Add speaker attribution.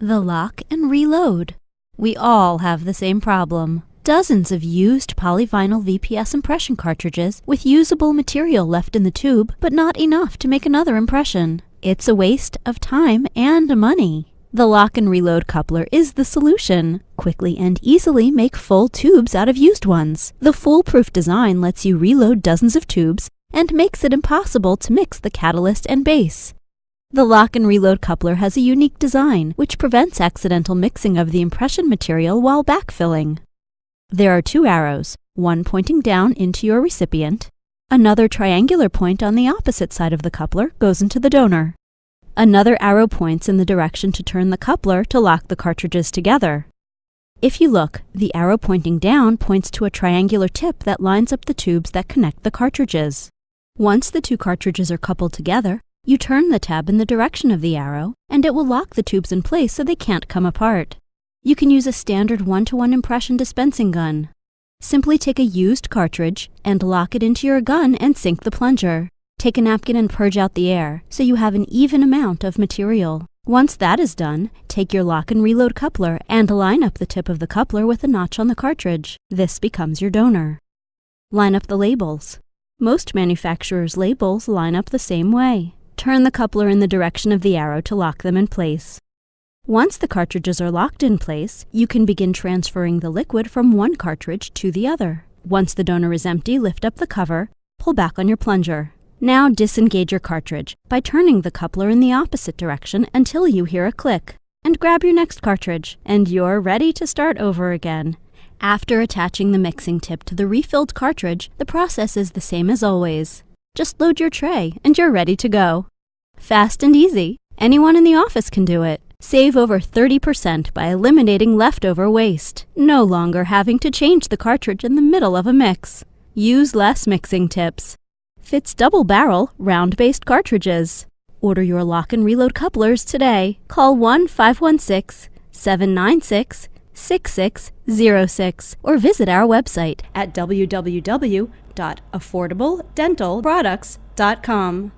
Speaker 1: The lock and reload. We all have the same problem. Dozens of used polyvinyl VPS impression cartridges with usable material left in the tube, but not enough to make another impression. It's a waste of time and money. The lock and reload coupler is the solution. Quickly and easily make full tubes out of used ones. The foolproof design lets you reload dozens of tubes and makes it impossible to mix the catalyst and base. The lock and reload coupler has a unique design, which prevents accidental mixing of the impression material while backfilling. There are two arrows, one pointing down into your recipient. Another triangular point on the opposite side of the coupler goes into the donor. Another arrow points in the direction to turn the coupler to lock the cartridges together. If you look, the arrow pointing down points to a triangular tip that lines up the tubes that connect the cartridges. Once the two cartridges are coupled together, you turn the tab in the direction of the arrow, and it will lock the tubes in place so they can't come apart. You can use a standard 1-to-1 impression dispensing gun. Simply take a used cartridge and lock it into your gun and sink the plunger. Take a napkin and purge out the air, so you have an even amount of material. Once that is done, take your lock and reload coupler and line up the tip of the coupler with a notch on the cartridge. This becomes your donor. Line up the labels. Most manufacturers' labels line up the same way. Turn the coupler in the direction of the arrow to lock them in place. Once the cartridges are locked in place, you can begin transferring the liquid from one cartridge to the other. Once the donor is empty, lift up the cover, pull back on your plunger. Now disengage your cartridge by turning the coupler in the opposite direction until you hear a click, and grab your next cartridge, and you're ready to start over again. After attaching the mixing tip to the refilled cartridge, the process is the same as always. Just load your tray, and you're ready to go. Fast and easy. Anyone in the office can do it. Save over 30% by eliminating leftover waste. No longer having to change the cartridge in the middle of a mix. Use less mixing tips. Fits double-barrel, round-based cartridges. Order your lock and reload couplers today. Call 1-516-796-6606 or visit our website at www.affordabledentalproducts.com.